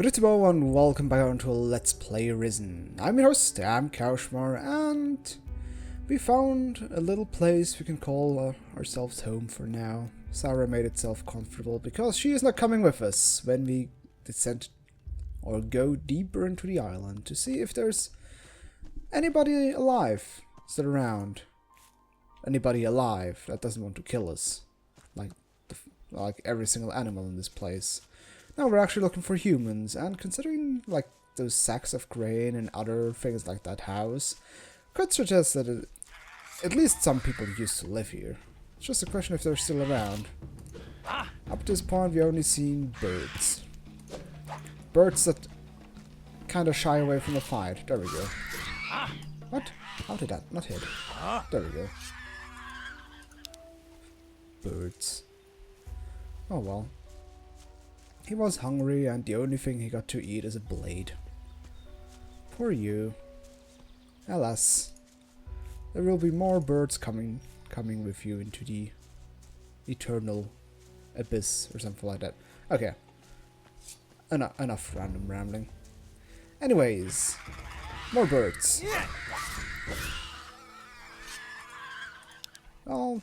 Hello and welcome back onto Let's Play Risen. I'm your host, I'm Kaushmar, and we found a little place we can call ourselves home for now. Sarah made itself comfortable because she is not coming with us when we descend or go deeper into the island to see if there's anybody alive still around. Anybody alive that doesn't want to kill us, like every single animal in this place. Now we're actually looking for humans, and considering like those sacks of grain and other things like that house, could suggest that at least some people used to live here. It's just a question if they're still around. Up to this point we only seen birds. Birds that kinda shy away from the fight. There we go. What? How did that not hit? There we go. Birds. Oh well. He was hungry, and the only thing he got to eat is a blade. Poor you. Alas, there will be more birds coming with you into the eternal abyss or something like that. Okay. Enough random rambling. Anyways, more birds. Well,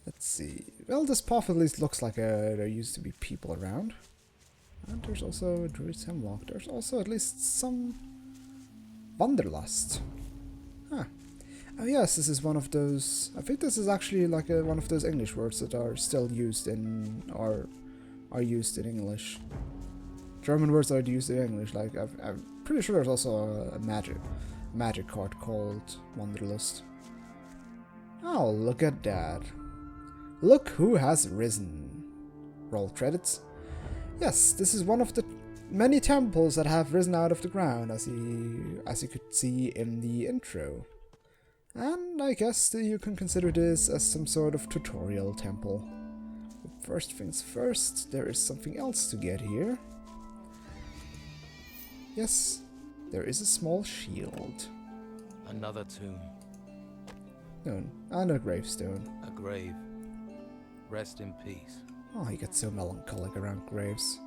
let's see. Well, this path at least looks like there used to be people around. And there's also a druid's hemlock. There's also at least some wanderlust. Huh. Oh yes, this is one of those... I think this is actually like one of those English words that are still used in... or are used in English. German words are used in English. Like, I'm pretty sure there's also a magic card called Wanderlust. Oh, look at that. Look who has risen. Roll credits. Yes, this is one of the many temples that have risen out of the ground, as you could see in the intro. And I guess that you can consider this as some sort of tutorial temple. But first things first, there is something else to get here. Yes, there is a small shield. Another tomb. No, and a gravestone. A grave. Rest in peace. Oh, he gets so melancholic around graves.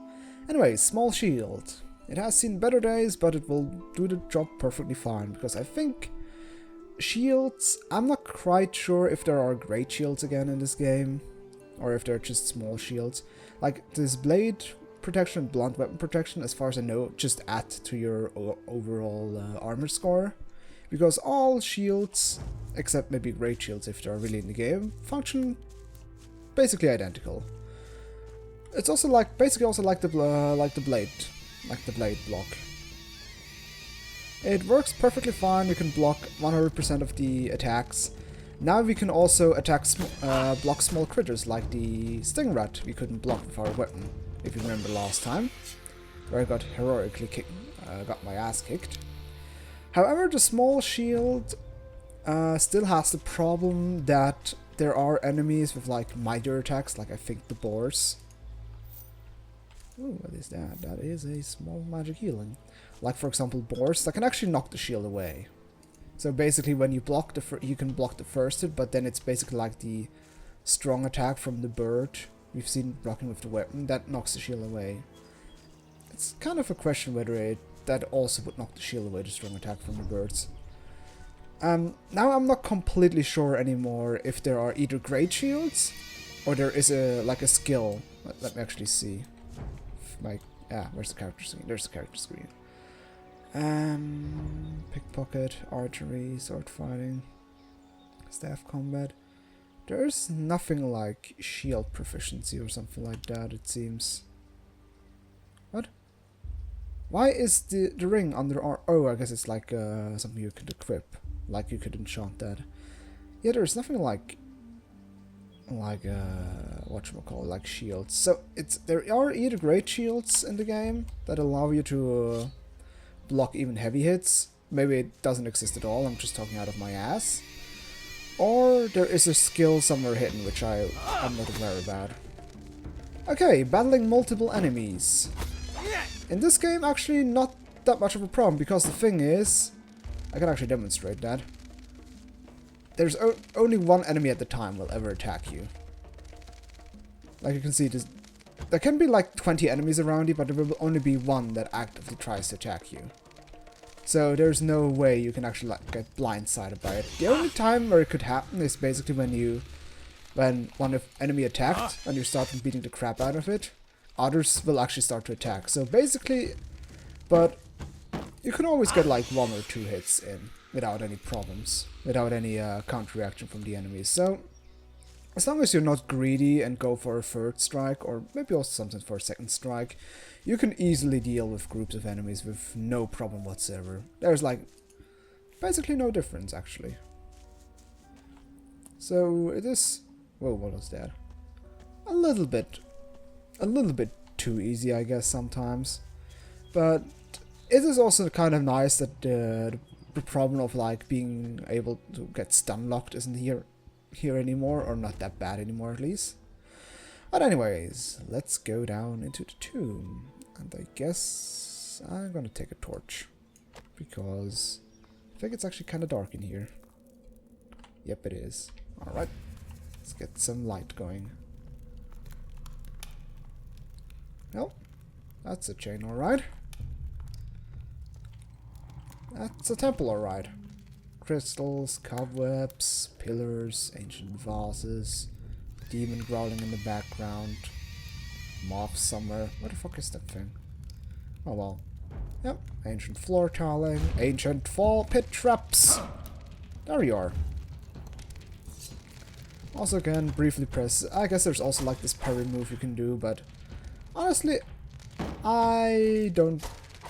Anyway, small shield. It has seen better days, but it will do the job perfectly fine, because I think shields... I'm not quite sure if there are great shields again in this game, or if they're just small shields. Like, this blade protection, blunt weapon protection, as far as I know, just add to your overall armor score. Because all shields, except maybe great shields if they're really in the game, function basically identical. It's also like the blade block. It works perfectly fine. You can block 100% of the attacks. Now we can also block small critters like the sting rat we couldn't block with our weapon. If you remember last time, where I got heroically got my ass kicked. However, the small shield still has the problem that there are enemies with like mightier attacks, like I think the boars. Ooh, what is that? That is a small magic healing. Like for example boars that can actually knock the shield away. So basically when you block you can block the first hit, but then it's basically like the strong attack from the bird we've seen blocking with the weapon that knocks the shield away. It's kind of a question whether that also would knock the shield away, the strong attack from the birds. Now I'm not completely sure anymore if there are either great shields or there is a skill. Let me actually see. Where's the character screen? There's the character screen. Pickpocket, archery, sword fighting, staff combat. There's nothing like shield proficiency or something like that, it seems. What? Why is the ring under our... Oh, I guess it's like something you could equip. Like you could enchant that. Yeah, there's nothing like whatchamacallit, like shields. So there are either great shields in the game that allow you to block even heavy hits. Maybe it doesn't exist at all, I'm just talking out of my ass. Or there is a skill somewhere hidden which I'm not aware about. Okay, battling multiple enemies. In this game, actually not that much of a problem, because the thing is, I can actually demonstrate that. There's only one enemy at the time will ever attack you. Like you can see, there can be like 20 enemies around you, but there will only be one that actively tries to attack you. So there's no way you can actually like get blindsided by it. The only time where it could happen is basically when one enemy attacked and you start beating the crap out of it, others will actually start to attack. So basically, but you can always get like 1 or 2 hits in without any problems, without any counter reaction from the enemies. So as long as you're not greedy and go for a 3rd strike, or maybe also something for a 2nd strike, you can easily deal with groups of enemies with no problem whatsoever. There's like basically no difference actually. So it is, whoa, what was that? A little bit too easy, I guess, sometimes. But it is also kind of nice that the problem of like being able to get stun locked isn't here anymore, or not that bad anymore at least. But anyways, let's go down into the tomb, and I guess I'm gonna take a torch because I think it's actually kind of dark in here. Yep, it is. Alright, let's get some light going. Well, that's a chain, alright. That's a temple, alright. Crystals, cobwebs, pillars, ancient vases, demon growling in the background, moth somewhere. What the fuck is that thing? Oh well. Yep, ancient floor tiling, ancient fall pit traps. There you are. Also again, briefly press. I guess there's also like this parry move you can do, but honestly, I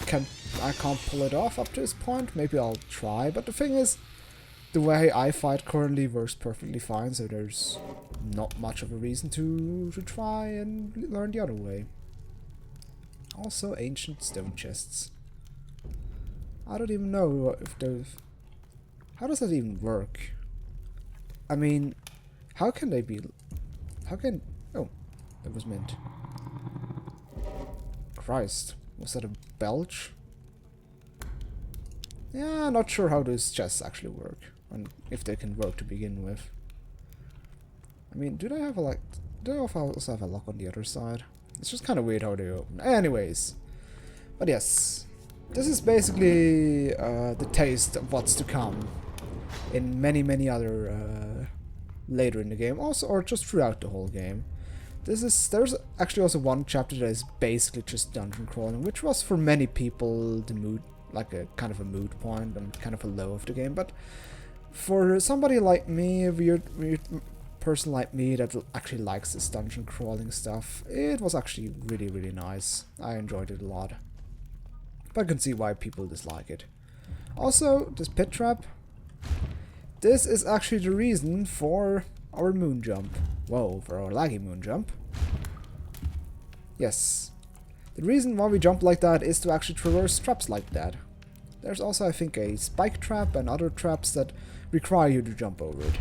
can't pull it off up to this point. Maybe I'll try, but the thing is, the way I fight currently works perfectly fine, so there's not much of a reason to try and learn the other way. Also, ancient stone chests. I don't even know if those... How does that even work? I mean, how can they be... How can... Oh, that was mint. Christ, was that a belch? Yeah, not sure how those chests actually work, and if they can work to begin with. I mean, do they have a like? Do they also have a lock on the other side? It's just kind of weird how they open. Anyways, but yes, this is basically the taste of what's to come in many other later in the game, also or just throughout the whole game. There's actually also one chapter that is basically just dungeon crawling, which was for many people the mood, like a kind of a mood point and kind of a low of the game. But for somebody like me, a weird person like me that actually likes this dungeon crawling stuff, it was actually really nice. I enjoyed it a lot. But I can see why people dislike it. Also, this pit trap. This is actually the reason for our moon jump. Whoa, for our laggy moon jump. Yes. The reason why we jump like that is to actually traverse traps like that. There's also, I think, a spike trap and other traps that require you to jump over it.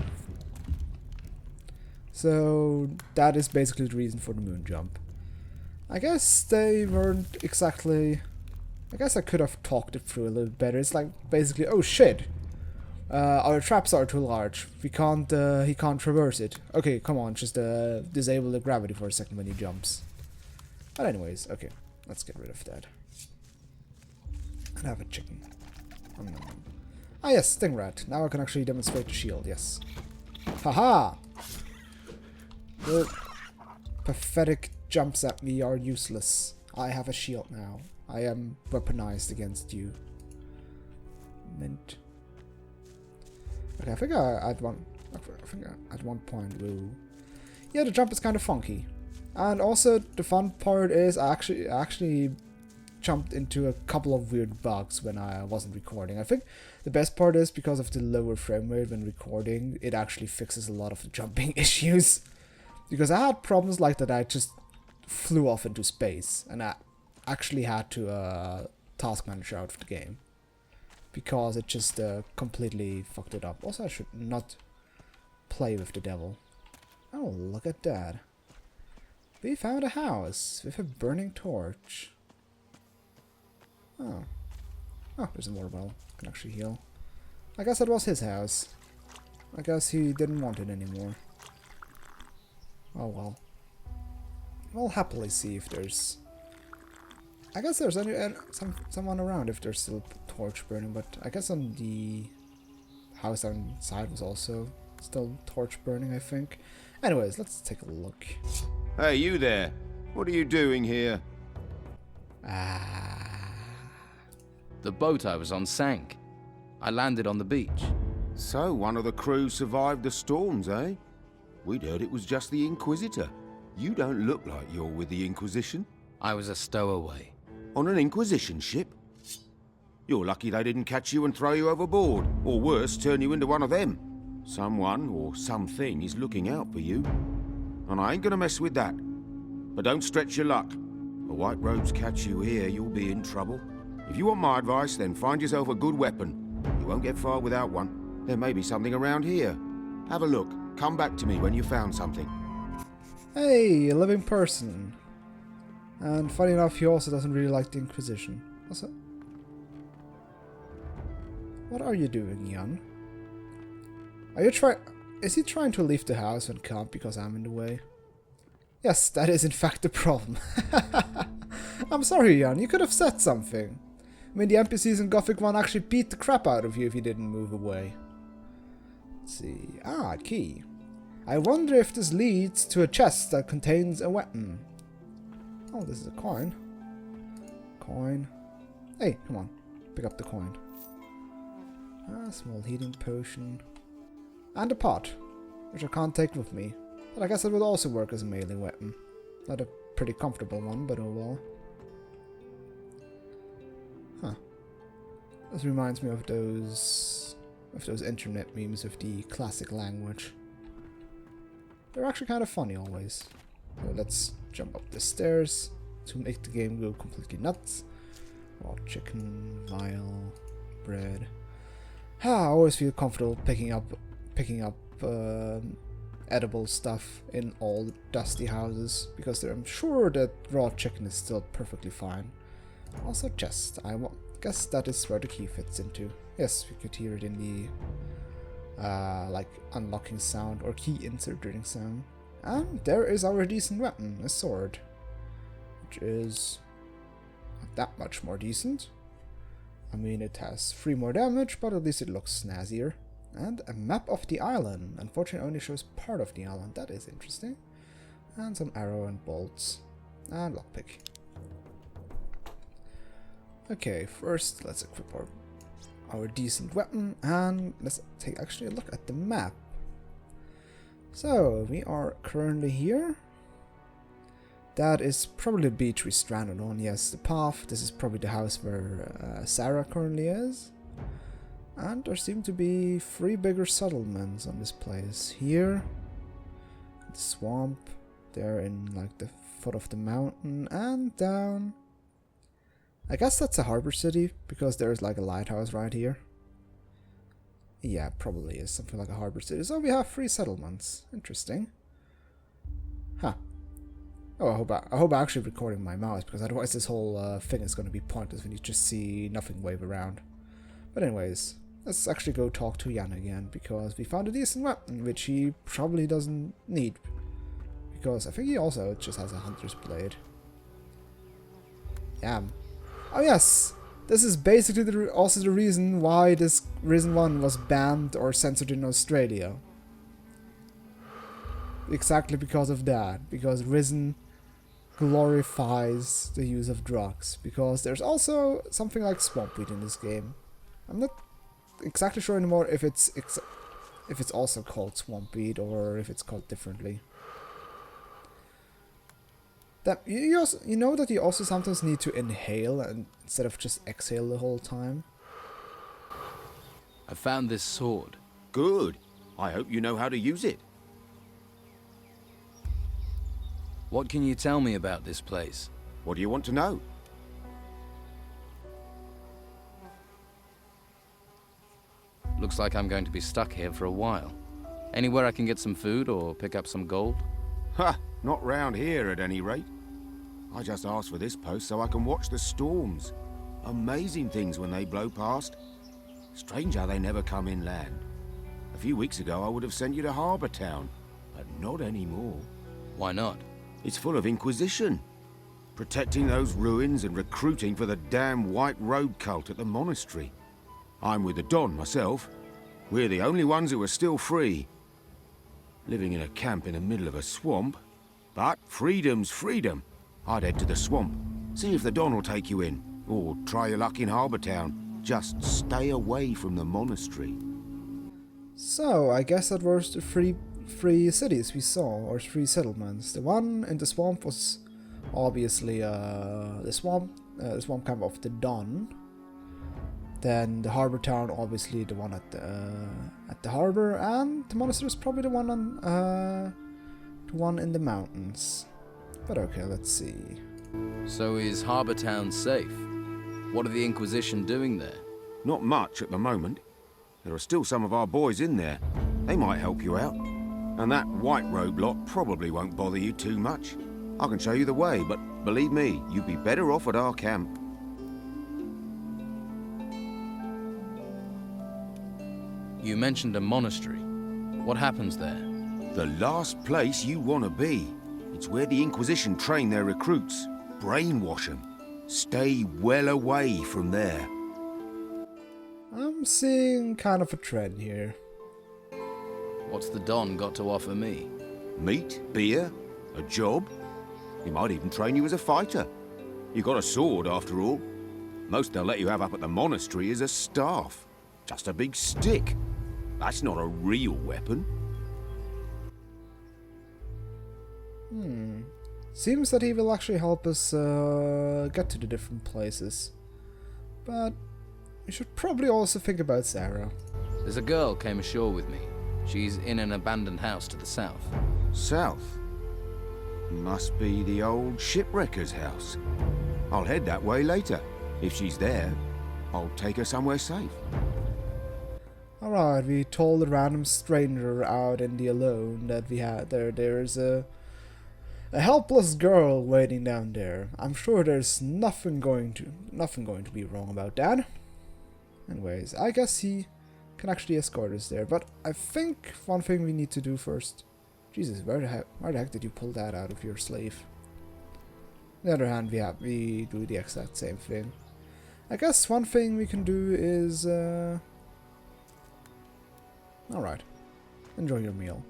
So that is basically the reason for the moon jump. I guess they weren't exactly... I guess I could have talked it through a little better. It's like basically, oh shit! Our traps are too large. He can't traverse it. Okay, come on, just disable the gravity for a second when he jumps. But anyways, okay, let's get rid of that. And have a chicken. Ah yes, sting rat. Now I can actually demonstrate the shield, yes. Haha! Your pathetic jumps at me are useless. I have a shield now. I am weaponized against you. Mint. Okay, I think at one point we'll... Yeah, the jump is kind of funky. And also, the fun part is I actually jumped into a couple of weird bugs when I wasn't recording. I think the best part is because of the lower frame rate when recording, it actually fixes a lot of the jumping issues. Because I had problems like that, I just flew off into space, and I actually had to task manager out of the game. Because it just completely fucked it up. Also, I should not play with the devil. Oh, look at that. We found a house with a burning torch. Oh. Oh, there's a water bottle. Can actually heal. I guess that was his house. I guess he didn't want it anymore. Oh well. We'll happily see if there's... I guess there's someone around if there's still torch burning, but I guess on the house outside was also still torch burning, I think. Anyways, let's take a look. Hey, you there. What are you doing here? The boat I was on sank. I landed on the beach. So, one of the crew survived the storms, eh? We'd heard it was just the Inquisitor. You don't look like you're with the Inquisition. I was a stowaway. On an Inquisition ship? You're lucky they didn't catch you and throw you overboard, or worse, turn you into one of them. Someone, or something, is looking out for you. And I ain't gonna mess with that. But don't stretch your luck. The White Robes catch you here, you'll be in trouble. If you want my advice, then find yourself a good weapon. You won't get far without one. There may be something around here. Have a look. Come back to me when you found something. Hey, a living person. And funny enough, he also doesn't really like the Inquisition. Also, what are you doing, Jan? Are you Is he trying to leave the house and can't because I'm in the way? Yes, that is in fact the problem. I'm sorry, Jan, you could have said something. I mean, the NPCs in Gothic 1 actually beat the crap out of you if you didn't move away. Let's see. Ah, key. I wonder if this leads to a chest that contains a weapon. Oh, this is a coin. Coin. Hey, come on. Pick up the coin. Ah, small healing potion. And a pot, which I can't take with me. But I guess it would also work as a melee weapon. Not a pretty comfortable one, but oh well. Huh. This reminds me of those internet memes with the classic language. They're actually kind of funny always. So let's jump up the stairs to make the game go completely nuts. Raw chicken, vial, bread. I always feel comfortable picking up edible stuff in all dusty houses because I'm sure that raw chicken is still perfectly fine. Also chest. I guess that is where the key fits into. Yes, we could hear it in the like unlocking sound or key inserting sound. And there is our decent weapon, a sword, which is not that much more decent. I mean, it has 3 more damage, but at least it looks snazzier. And a map of the island. Unfortunately, only shows part of the island. That is interesting. And some arrow and bolts. And lockpick. Okay, first let's equip our decent weapon. And let's take actually a look at the map. So, we are currently here. That is probably the beach we stranded on. Yes, the path. This is probably the house where Sarah currently is. And there seem to be 3 bigger settlements on this place. Here, the swamp, there in like the foot of the mountain, and down. I guess that's a harbor city, because there's like a lighthouse right here. Yeah, probably is something like a harbor city. So we have 3 settlements. Interesting. Huh. Oh, I hope I'm actually recording my mouse, because otherwise this whole thing is going to be pointless when you just see nothing wave around. But anyways, let's actually go talk to Jan again, because we found a decent weapon, which he probably doesn't need. Because I think he also just has a hunter's blade. Yeah. Oh yes! This is basically also the reason why this Risen 1 was banned or censored in Australia. Exactly because of that. Because Risen glorifies the use of drugs. Because there's also something like swamp weed in this game. I'm not exactly sure anymore if it's also called swamp weed or if it's called differently. That you know that you also sometimes need to inhale instead of just exhale the whole time. I found this sword. Good. I hope you know how to use it. What can you tell me about this place? What do you want to know? Looks like I'm going to be stuck here for a while. Anywhere I can get some food or pick up some gold? Ha! Not round here at any rate. I just asked for this post so I can watch the storms. Amazing things when they blow past. Strange how they never come inland. A few weeks ago I would have sent you to Harbour Town, but not anymore. Why not? It's full of Inquisition. Protecting those ruins and recruiting for the damn White Robe cult at the monastery. I'm with the Don myself. We're the only ones who are still free. Living in a camp in the middle of a swamp. But freedom's freedom. I'd head to the swamp. See if the Don will take you in. Or try your luck in Harbour Town. Just stay away from the monastery. So, I guess that was the three cities we saw, or three settlements. The one in the swamp was obviously the swamp camp of the Don. Then the Harbour Town, obviously the one at the harbour, and the monastery is probably the one in the mountains. But okay, let's see. So is Harbour Town safe? What are the Inquisition doing there? Not much at the moment. There are still some of our boys in there. They might help you out. And that White Robe lot probably won't bother you too much. I can show you the way, but believe me, you'd be better off at our camp. You mentioned a monastery. What happens there? The last place you want to be. It's where the Inquisition train their recruits. Brainwash them. Stay well away from there. I'm seeing kind of a trend here. What's the Don got to offer me? Meat, beer, a job. He might even train you as a fighter. You got a sword, after all. Most they'll let you have up at the monastery is a staff. Just a big stick. That's not a real weapon. Seems that he will actually help us get to the different places. But we should probably also think about Sarah. There's a girl came ashore with me. She's in an abandoned house to the south. South? Must be the old shipwrecker's house. I'll head that way later. If she's there, I'll take her somewhere safe. Alright, we told a random stranger out in the alone that we had there's a helpless girl waiting down there. I'm sure there's nothing going to be wrong about that. Anyways, I guess he can actually escort us there, but I think one thing we need to do first. Jesus, where the heck did you pull that out of your sleeve? On the other hand, we do the exact same thing. I guess one thing we can do is alright, enjoy your meal.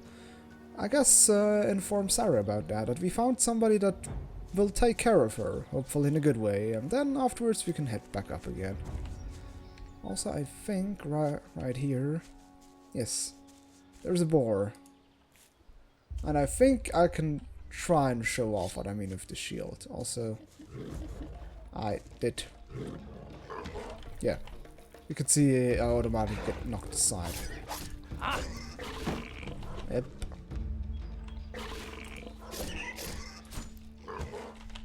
I guess inform Sarah about that we found somebody that will take care of her, hopefully in a good way, and then afterwards we can head back up again. Also, I think right here, yes, there's a boar. And I think I can try and show off what I mean with the shield. Also, I did. Yeah, you could see I automatically get knocked aside. Yep.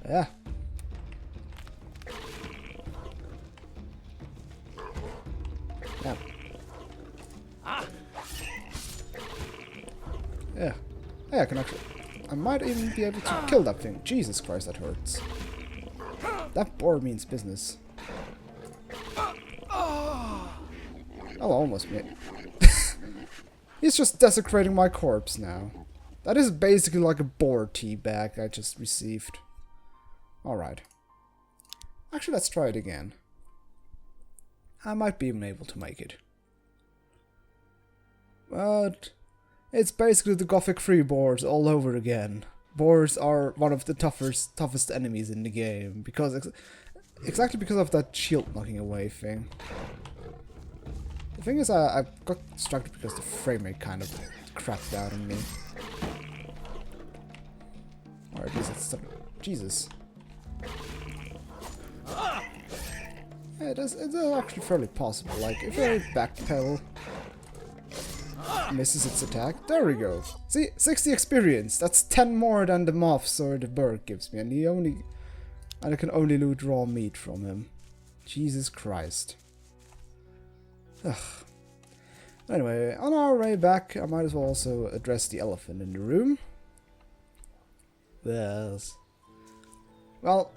Yeah. Yeah. Yeah. Yeah, I can actually... I might even be able to kill that thing. Jesus Christ, that hurts. That boar means business. Oh, almost made. He's just desecrating my corpse now. That is basically like a boar tea bag I just received. Alright. Actually, let's try it again. I might be even able to make it. But it's basically the Gothic 3 boars all over again. Boars are one of the toughest enemies in the game, because exactly because of that shield knocking away thing. The thing is, I got distracted because the frame rate kind of crapped out on me. Or at least it's Jesus. Yeah, it's actually fairly possible. Like, if I backpedal, misses its attack. There we go. See, 60 experience. That's 10 more than the moths or the bird gives me, and I can only loot raw meat from him. Jesus Christ. Ugh. Anyway, on our way back, I might as well also address the elephant in the room. Yes. Well,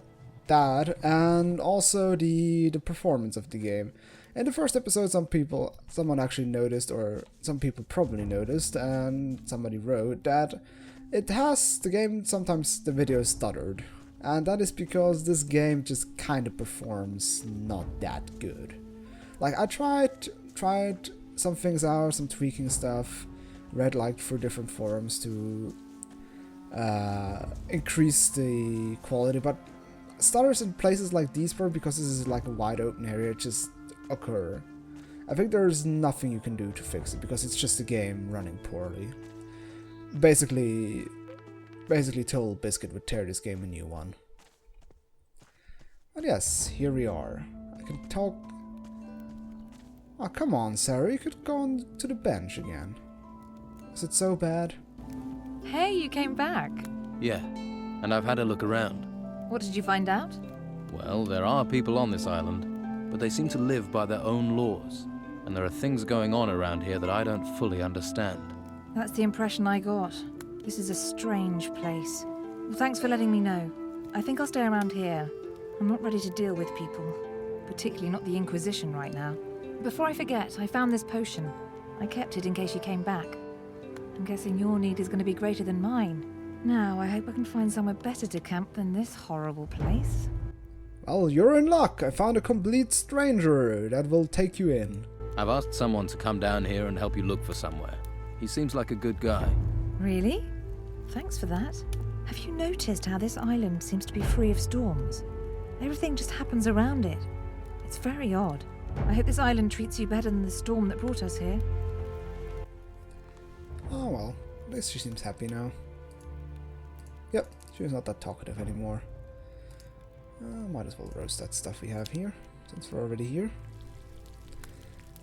that, and also the performance of the game. In the first episode, someone actually noticed, or some people probably noticed, and somebody wrote that the game, sometimes the video is stuttered. And that is because this game just kind of performs not that good. Like, I tried some things out, some tweaking stuff, read like through different forums to increase the quality, but stutters in places like these, probably because this is like a wide open area, just occur. I think there's nothing you can do to fix it, because it's just a game running poorly. Basically Total Biscuit would tear this game a new one. But yes, here we are. I can talk... Oh, come on, Sarah, you could go on to the bench again. Is it so bad? Hey, you came back. Yeah, and I've had a look around. What did you find out? Well, there are people on this island, but they seem to live by their own laws. And there are things going on around here that I don't fully understand. That's the impression I got. This is a strange place. Well, thanks for letting me know. I think I'll stay around here. I'm not ready to deal with people, particularly not the Inquisition right now. Before I forget, I found this potion. I kept it in case you came back. I'm guessing your need is going to be greater than mine. Now, I hope I can find somewhere better to camp than this horrible place. Well, you're in luck. I found a complete stranger that will take you in. I've asked someone to come down here and help you look for somewhere. He seems like a good guy. Really? Thanks for that. Have you noticed how this island seems to be free of storms? Everything just happens around it. It's very odd. I hope this island treats you better than the storm that brought us here. Oh well, at least she seems happy now. Yep, she's not that talkative anymore. Might as well roast that stuff we have here, since we're already here.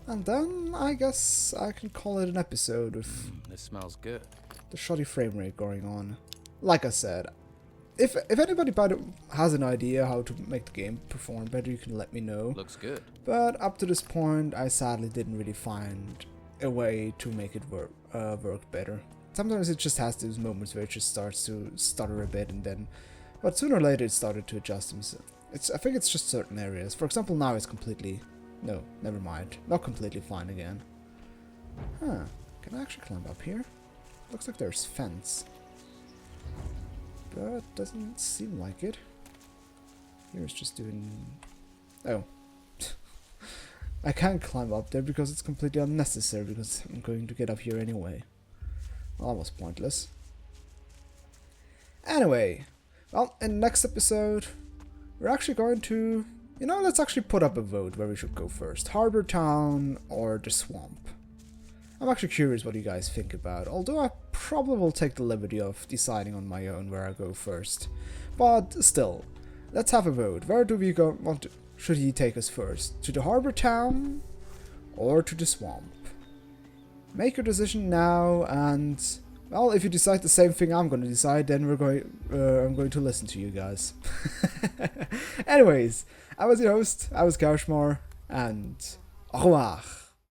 And then, I guess I can call it an episode with This smells good. the shoddy frame rate going on. Like I said, if anybody has an idea how to make the game perform better, you can let me know. Looks good. But up to this point, I sadly didn't really find a way to make it work better. Sometimes it just has those moments where it just starts to stutter a bit, and then, but sooner or later it started to adjust himself. I think it's just certain areas. For example, now it's completely... No, never mind. Not completely fine again. Huh. Can I actually climb up here? Looks like there's fence. But doesn't seem like it. Here's just doing... Oh. I can't climb up there because it's completely unnecessary, because I'm going to get up here anyway. Well, that was pointless. Anyway, well, in the next episode, we're actually going to... You know, let's actually put up a vote where we should go first. Harbor Town or the swamp. I'm actually curious what you guys think about, although I probably will take the liberty of deciding on my own where I go first. But still, let's have a vote. Where do we go? Should he take us first? To the Harbor Town or to the swamp? Make your decision now, and well, if you decide the same thing I'm going to decide, then I'm going to listen to you guys. Anyways, I was your host, I was Kaushmar, and au revoir.